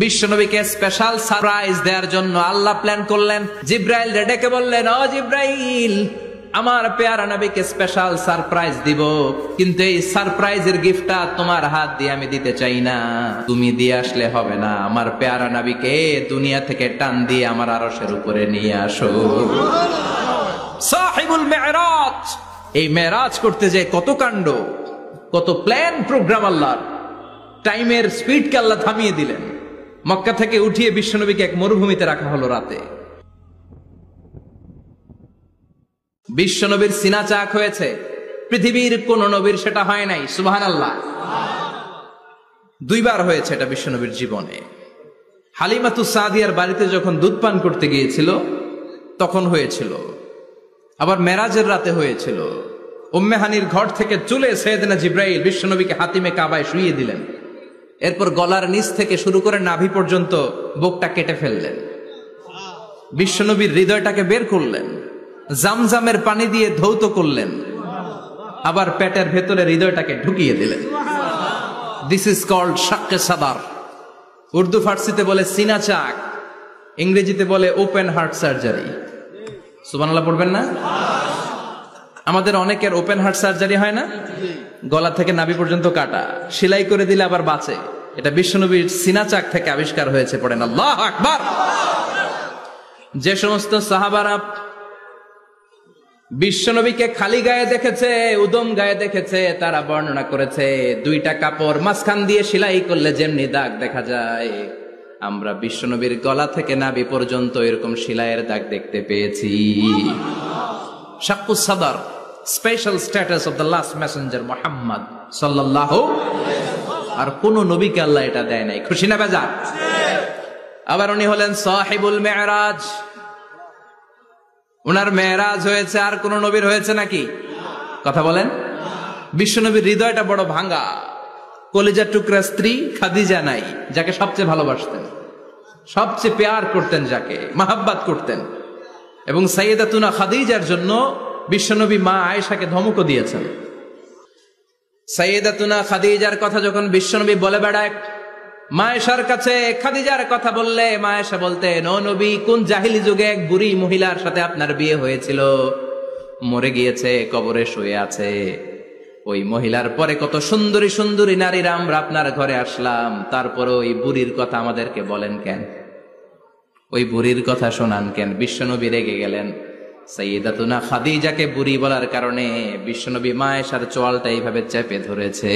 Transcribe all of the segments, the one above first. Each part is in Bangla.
বিশ্বনবীকে স্পেশাল সারপ্রাইজ দেওয়ার জন্য আল্লাহ প্ল্যান করলেন। জিব্রাইল ডেকে বললেন, ও জিব্রাইল, আমার পেয়ারা নবীকে স্পেশাল সারপ্রাইজ দিব, কিন্তু এই সারপ্রাইজের গিফটটা তোমার হাত দিয়ে আমি দিতে চাই না, তুমি দিয়ে আসলে হবে না। আমার পেয়ারা নবীকে দুনিয়া থেকে টান দিয়ে আমার আরশের উপরে নিয়ে আসো। সাহিবুল মেরাজ, এই মেরাজ করতে যে কত কাণ্ড, কত প্ল্যান প্রোগ্রাম আল্লাহর। টাইমের স্পিডকে আল্লাহ থামিয়ে দিলেন। মক্কা থেকে উঠিয়ে বিশ্বনবীকে এক মরুভূমিতে রাখা হলো রাতে। বিশ্বনবীর সিনা চাক হয়েছে, পৃথিবীর কোন নবীর সেটা হয় নাই। সুবহানাল্লাহ। দুইবার হয়েছে এটা বিশ্বনবীর জীবনে। হালিমাতুস সাদিয়ার বাড়িতে যখন দুধ পান করতে গিয়েছিল তখন হয়েছিল, আবার মেরাজের রাতে হয়েছিল। উম্মে হানির ঘর থেকে চলে সাইয়েদনা জিব্রাইল বিশ্বনবীকে হাতিমে কাবায় শুইয়ে দিলেন। এরপর গলার নিচ থেকে শুরু করে নাভি পর্যন্ত বুকটা কেটে ফেললেন। বিশ্বনবীর হৃদয়টাকে বের করলেন, জামজামের পানি দিয়ে ধৌত করলেন, আবার পেটের ভেতরে হৃদয়টাকে ঢুকিয়ে দিলেন। দিস ইজ কল্ড শাক্কে সাদার। উর্দু ফার্সিতে বলে সিনা চাক, ইংরেজিতে বলে ওপেন হার্ট সার্জারি। সুবহানাল্লাহ পড়বেন না? আমাদের অনেকের ওপেন হার্ট সার্জারি হয় না, গলা থেকে নাভি পর্যন্ত কাটা, সেলাই করে দিলে আবার বাঁচে। এটা বিশ্বনবীর সিনা চাক থেকে আবিষ্কার হয়েছে। পড়েন আল্লাহু আকবার। যে সমস্ত সাহাবারা বিশ্বনবীকে খালি গায়ে দেখেছে, উদম গায়ে দেখেছে, তারা বর্ণনা করেছে দুইটা কাপড় মাঝখান দিয়ে সেলাই করলে যেমনি দাগ দেখা যায়, আমরা বিশ্বনবীর গলা থেকে নাভি পর্যন্ত এরকম সেলাইয়ের দাগ দেখতে পেয়েছি। শাক্কুস সাদার, special status of the last Messenger Muhammad সাল্লাল্লাহু। আর কোন নবীকে আল্লাহ এটা দেয় নাই। খুশি না বেজার? আবার উনি হলেন সাহিবুল মেরাজ। উনার মেরাজ হয়েছে, আর কোন নবীর হয়েছে নাকি? কথা বলেন। বিশ্বনবীর হৃদয়টা বড় ভাঙা। কলিজার টুকরা স্ত্রী খাদিজা নাই, যাকে সবচেয়ে ভালোবাসতেন, সবচেয়ে প্যার করতেন, যাকে মাহাব্বাত করতেন। এবং সাইয়েদাতুনা খাদিজার জন্য বিশ্বনবী মা আয়েশাকে ধমকও দিয়েছেন। সাইয়েদাতুনা খাদিজার কথা যখন বিশ্বনবী বলে বেড়ায় মা আয়েশার কাছে, খাদিজার কথা বললে মা আয়েশা বলতেন, ও নবী, কোন জাহিলি যুগে এক বুড়ি মহিলার সাথে আপনার বিয়ে হয়েছিল, মরে গিয়েছে, কবরে শুয়ে আছে। ওই মহিলার পরে কত সুন্দরী সুন্দরী নারীরা আমরা আপনার ঘরে আসলাম, তারপরে ওই বুড়ির কথা আমাদেরকে বলেন কেন? ওই বুড়ির কথা শোনান কেন? বিশ্বনবী রেগে গেলেন। সাইয়েদাতুনা খাদিজাকে বুড়ি বলার কারণে বিশ্বনবী মা আয়েশার চোয়ালটা এইভাবে চেপে ধরেছে।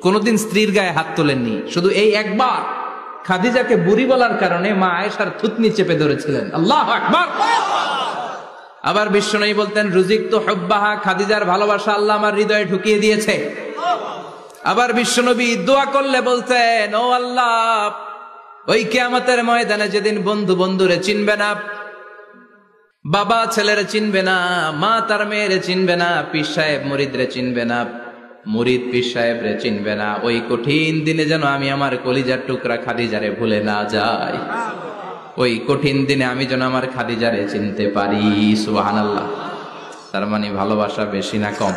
কোনদিন স্ত্রীর গায়ে হাত তোলেননি, শুধু এই একবার খাদিজাকে বুড়ি বলার কারণে মা আয়েশার থুতনি চেপে ধরেছিলেন। আল্লাহু আকবার। আবার বিশ্বনবী বলতেন, রুজিকতু হুব্বাহা, খাদিজার ভালোবাসা আল্লাহ আমার হৃদয়ে ঢুকিয়ে দিয়েছে। আবার বিশ্বনবী দোয়া করলে বলতেন, ও আল্লাহ, ওই কিয়ামতের ময়দানে যেদিন বন্ধু বন্ধুরে চিনবে না, বাবা ছেলেরে চিনবে না, মা তার মেয়েরে চিনবে না, পীর সাহেব মুরিদরে চিনবে না, মুরিদ পীর সাহেবরে চিনবে না, ওই কঠিন দিনে যেন আমি আমার কলিজার টুকরা খাদিজারে ভুলে না যাই। ওই কঠিন দিনে আমি যেন আমার খাদিজারে চিনতে পারি। সুবহানাল্লাহ। তার মানে ভালোবাসা বেশি না কম?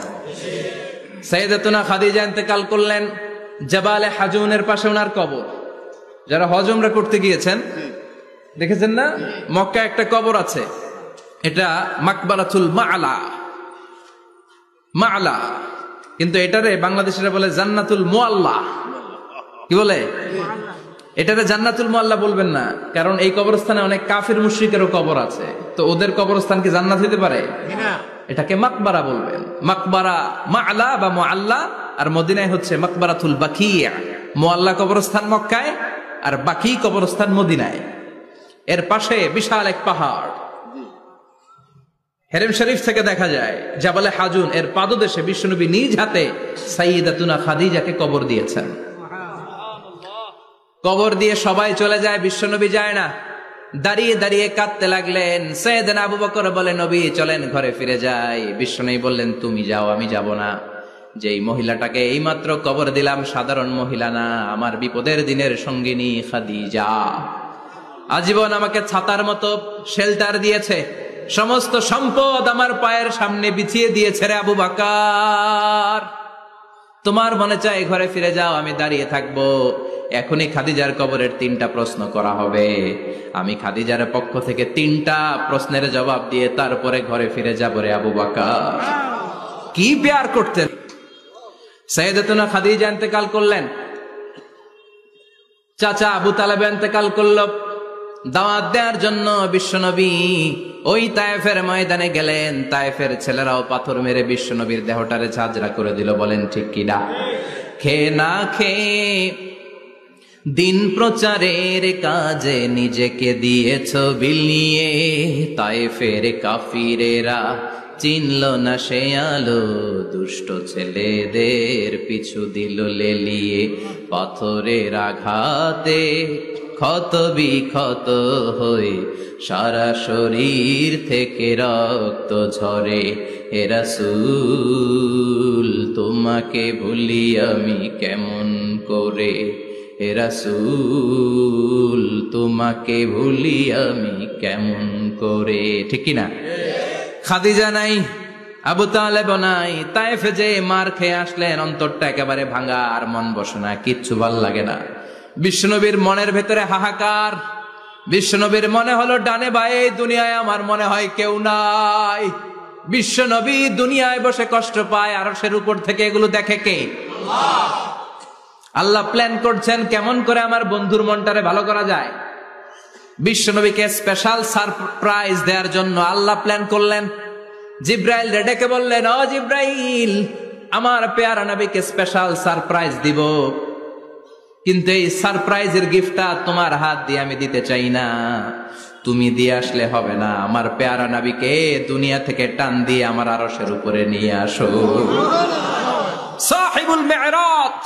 সাইয়েদাতুনা খাদিজা ইন্তেকাল করলেন। জাবালে হাজুনের পাশে ওনার কবর। যারা হজ উমরা করতে গিয়েছেন দেখেছেন না, মক্কা একটা কবর আছে, এটা মাকবারাতুল মা'লা। মা'লা, কিন্তু এটারে বাংলাদেশিরা বলে জান্নাতুল মুআল্লা। কি বলে? এটারে জান্নাতুল মুআল্লা বলবেন না, কারণ এই কবরস্থানে অনেক কাফির মুশরিকেরও কবর আছে, তো ওদের কবরস্থান কি জান্নাত হতে পারে? এটাকে মাকবারা বলবেন। মাকবারা মা'লা বা মুআল্লা, আর মদিনায় হচ্ছে মাকবারাতুল বাকিয়া। মুআল্লা কবরস্থান মক্কায়, আর বাকি কবরস্থান মদিনায়। এর পাশে বিশাল এক পাহাড়, হেরেম শরীফ থেকে দেখা যায় জাবালে হাজুন, এর পাদদেশে বিশ্বনবী নিজ হাতে সাইয়েদাতুনা খাদিজাকে কবর দিয়েছেন। কবর দিয়ে সবাই চলে যায়, বিশ্বনবী যায় না। দাঁড়িয়ে দাঁড়িয়ে কাঁদতে লাগলেন। সাইয়েদনা আবু বকর বলে, নবী চলেন ঘরে ফিরে যাই। বিশ্বনবী বললেন, তুমি যাও, আমি যাব না। যেই মহিলাটাকে এইমাত্র কবর দিলাম সাধারণ মহিলা না, আমার বিপদের দিনের সঙ্গিনী খাদিজা। আজীবন আমাকে ছাতার মতো শেল্টার দিয়েছে, সমস্ত সম্পদ আমার পায়ের সামনে বিছিয়ে দিয়েছে রে আবু বকর। তোমার মনে চায় ঘরে ফিরে যাও, আমি দাঁড়িয়ে থাকবো। এখনই খাদিজার কবরের 3টা প্রশ্ন করা হবে। আমি খাদিজার পক্ষ থেকে 3টা প্রশ্নের জবাব দিয়ে তারপরে ঘরে ফিরে যাব রে আবু বকর। কি প্যার করতেন। সাইয়েদাতুনা খাদিজা ইন্তেকাল করলেন, চাচা আবু তালেব ইন্তেকাল করল। দাওয়াত দেওয়ার জন্য বিশ্বনবী ওই তায়েফের ময়দানে গেলেন। তায়েফের ছেলেরাও পাথর মেরে বিশ্বনবীর দেহটারে ঝাঁঝরা করে দিল। বলেন ঠিক কিনা? খেয়ে না খেয়ে দিন প্রচারের কাজে নিজেকে দিয়েছ বিলিয়ে। তায়েফের কাফিরেরা চিনল না সে আলো, দুষ্ট ছেলেদের পিছু দিল লেলিয়ে। পাথরের আঘাতে ক্ষত বিক্ষত হয়ে সারা শরীর থেকে রক্ত ঝরে। হে রাসূল তোমাকে ভুলি আমি কেমন করে, হে রাসূল তোমাকে ভুলি আমি কেমন করে। ঠিক কিনা? খাদিজা নাই, আবু তালেব নাই। তায়েফে যে মার খেয়ে আসলেন, অন্তরটা একেবারে ভাঙা, আর মন বসে না, কিচ্ছু ভাল লাগে না। বিশ্বনবীর মনের ভেতরে হাহাকার। বিশ্বনবীর মনে হলো ডানে বায়ে দুনিয়ায় আমার মনে হয় কেউ নাই। বিশ্বনবী দুনিয়ায় বসে কষ্ট পায়, আরশের উপর থেকে এগুলো দেখে কে? আল্লাহ প্ল্যান করছেন কেমন করে আমার বন্ধুর মনটারে ভালো করা যায়। বিশ্বনবীকে স্পেশাল সারপ্রাইজ দেওয়ার জন্য আল্লাহ প্ল্যান করলেন। জিব্রাইল ডেকে বললেন, ও জিব্রাইল, আমার পেয়ারা নবীকে স্পেশাল সারপ্রাইজ দিব, কিন্তু এই সারপ্রাইজের গিফটটা তোমার হাত দিয়ে আমি দিতে চাই না, তুমি দিয়ে আসলে হবে না। আমার পেয়ারা নবীকে দুনিয়া থেকে টান দিয়ে আমার আরশের উপরে নিয়ে আসো। সাহিবুল মেরাজ,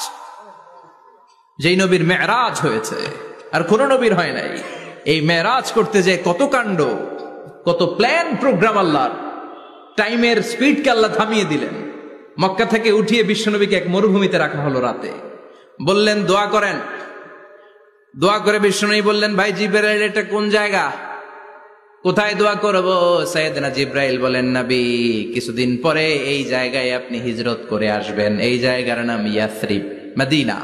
যেই নবীর মেরাজ হয়েছে আর কোন নবীর হয় নাই। এই মেরাজ করতে যে কত কাণ্ড, কত প্ল্যান প্রোগ্রাম আল্লাহর। টাইমের স্পিডকে আল্লাহ থামিয়ে দিলেন। মক্কা থেকে উঠিয়ে বিশ্বনবীকে এক মরুভূমিতে রাখা হলো রাতে। বললেন দোয়া করেন। দোয়া করে বিশ্বনবী বললেন, ভাই জিবরাইল, এটা কোন জায়গা, কোথায় দোয়া করব? সাইয়েদনা জিবরাইল বলেন, নবী, কিছুদিন পরে এই জায়গায় আপনি হিজরত করে আসবেন। এই জায়গার নাম ইয়াসরিব, মদিনা।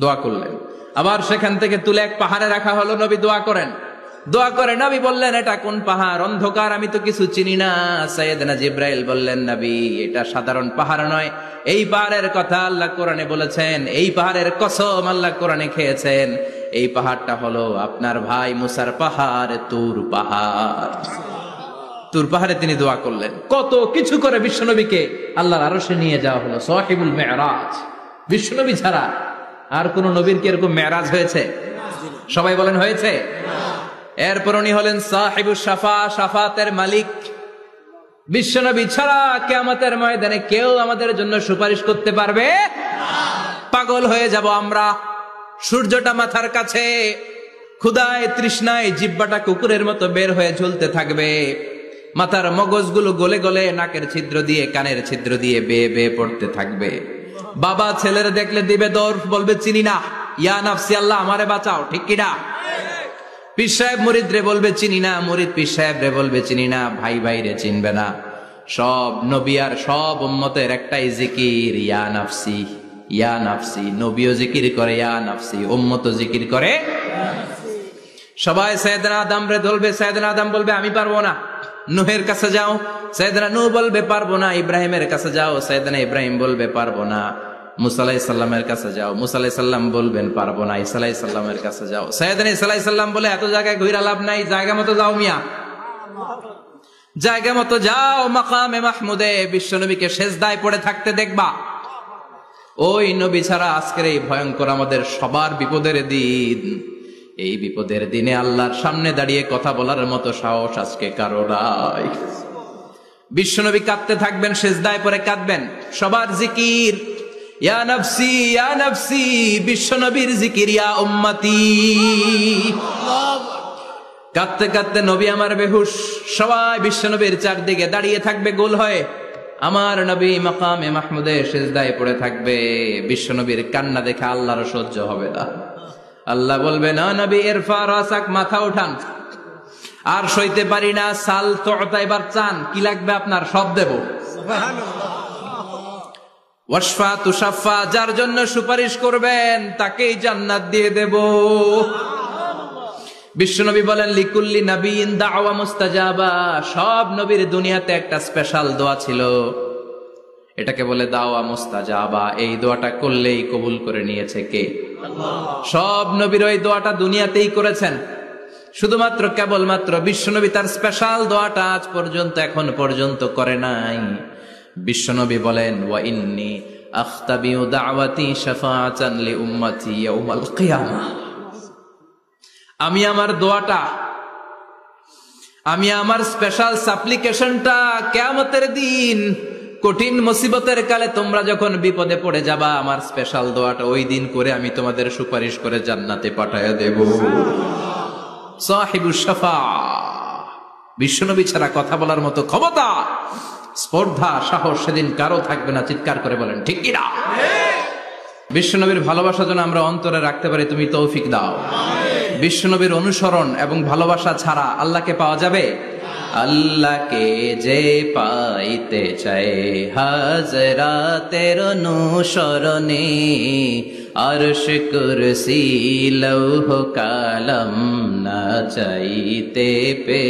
দোয়া করলেন। আবার সেখান থেকে তুলে এক পাহাড়ে রাখা হলো। নবী দোয়া করেন। দোয়া করে নবী বললেন, এটা কোন পাহাড়? অন্ধকার, আমি তো কিছু চিনি না। সাইয়েদনা জিবরাইল বললেন, নবী, এটা সাধারণ পাহাড় নয়। এই পাহাড়ের কথা আল্লাহ কোরআনে বলেছেন, এই পাহাড়ের কসম আল্লাহ কোরআনে খেয়েছেন। এই পাহাড়টা হলো আপনার ভাই মুসার পাহাড়, তুর পাহাড়। তুর পাহাড়ে তিনি দোয়া করলেন। কত কিছু করে বিশ্বনবীকে আল্লাহর আরশে নিয়ে যাওয়া হলো। সাহিবুল মেরাজ। বিশ্বনবী ছাড়া আর কোন নবীর কি এরকম মেরাজ হয়েছে? সবাই বলেন হয়েছে। এরপর উনি হলেন সাহিবুস শাফা, শাফাতের মালিক। বিশ্বনবী ছাড়া কিয়ামতের ময়দানে কেউ আমাদের জন্য সুপারিশ করতে পারবে? পাগল হয়ে যাব আমরা। সূর্যটা মাথার কাছে, ক্ষুধায় তৃষ্ণায় জিহ্বাটা কুকুরের মতো বের হয়ে ঝুলতে থাকবে। মাথার মগজগুলো গলে গলে নাকের ছিদ্র দিয়ে, কানের ছিদ্র দিয়ে বেয়ে বেয়ে পড়তে থাকবে। বাবা ছেলের দেখলে দিবে দৌড়, বলবে চিনি না, ইয়া নাফসি, আল্লাহ আমারে বাঁচাও। ঠিক কিনা? পীর সাহেব মুরিদ রে বলবে চিনি না, মুরিদ পীর সাহেব রে বলবে চিনি না, ভাই ভাই রে চিনবে না। সব নবী আর সব উম্মতের একটাই জিকির, ইয়া নাফসি, ইয়া নাফসি। নবীও জিকির করে ইয়া নাফসি, উম্মতও জিকির করে। সবাই সাইয়েদনা আদম রে ধরবে। সাইয়েদনা আদম বলবে আমি পারবো না। নূহের কাছে যাও। সাইয়েদনা নূহ বলবে পারবো না। ইব্রাহিমের কাছে যাও। সাইয়েদনা ইব্রাহিম বলবে পারবো না। মুসা আলাইহিস সালামের কাছে যাও। মুসা আলাইহিস সালাম বলবেন পারবো না। ঈসা আলাইহিস সালামের কাছে যাও। সাইয়েদনা ঈসা আলাইহিস সালাম বলে এত জায়গায় ঘুরে লাভ নাই, জায়গা মতো যাও মিয়া, জায়গা মতো যাও। মাকামে মাহমুদে বিশ্বনবীকে সেজদায় পড়ে থাকতে দেখবা। ওই নবী ছাড়া আজকের এই ভয়ঙ্কর আমাদের সবার বিপদের দিন। এই বিপদের দিনে আল্লাহর সামনে দাঁড়িয়ে কথা বলার মতো সাহস আজকে কারো নাই। বিশ্বনবী কাঁদতে থাকবেন, সেজদায় পড়ে কাঁদবেন। সবার জিকির ইয়া নাফসি, ইয়া নাফসি। বিশ্বনবীর জিকির ইয়া উম্মতি। কাঁদতে কাঁদতে নবী আমার বেহুশ। সবাই বিশ্বনবীর চারদিকে দাঁড়িয়ে থাকবে গোল হয়ে। আমার নবী মাকামে মাহমুদে সেজদায় পড়ে থাকবে। বিশ্বনবীর কান্না দেখে আল্লাহর সহ্য হবে না। আল্লাহ বলবে, না নবী, ইরফা রাসাক, মাথা উঠান। আর সইতে পারি না। সাল তোতা, এবার চান, কি লাগবে আপনার? সব দেব। ওয়াশফা তুশাফা, যার জন্য সুপারিশ করবেন তাকেই জান্নাত দিয়ে দেব। বিশ্বনবী বলেন লিকুল্লি নাবিয়িন দাওয়া মুস্তাজাবা, সব নবীর দুনিয়াতে একটা স্পেশাল দোয়া ছিল, এটাকে বলে দাওয়া মুস্তাজাবা। এই দোয়াটা করলেই কবুল করে নিয়েছে কে? আল্লাহ। সব নবীর ওই দোয়াটা দুনিয়াতেই করেছেন, শুধুমাত্র কেবলমাত্র বিশ্বনবী তার স্পেশাল দোয়াটা আজ পর্যন্ত এখন পর্যন্ত করে নাই। বিশ্বনবী বলেন ওয়া ইন্নী আখতাবিউ দাওয়াতি শাফাআতান লি উম্মতি ইয়াউমাল কিয়ামাহ, আমি আমার দোয়াটা, আমি আমার স্পেশাল সাপ্লিকেশনটা কিয়ামতের দিন কঠিন মুসিবতের কালে তোমরা যখন বিপদে পড়ে যাবা, আমার স্পেশাল দোয়াটা ওই দিন করে আমি তোমাদের সুপারিশ করে জান্নাতে পাঠায়া দেব। সাহিবুশ শাফাআ, বিশ্বনবী ছাড়া কথা বলার মতো ক্ষমতা, স্পর্ধা, সাহস সেদিন কারো থাকবে না। চিৎকার করে বলেন ঠিক কিনা? বিশ্বনবীর ভালোবাসা যেন আমরা অন্তরে রাখতে পারি, তুমি তৌফিক দাও। বিশ্বনবীর অনুসরণ এবং ভালোবাসা ছাড়া আল্লাহকে পাওয়া যাবে? আল্লাহকে যে পাইতে চায় হাজরাতের অনুসরণে, আরশ কুরসি লৌহ কালাম না চাইতে পে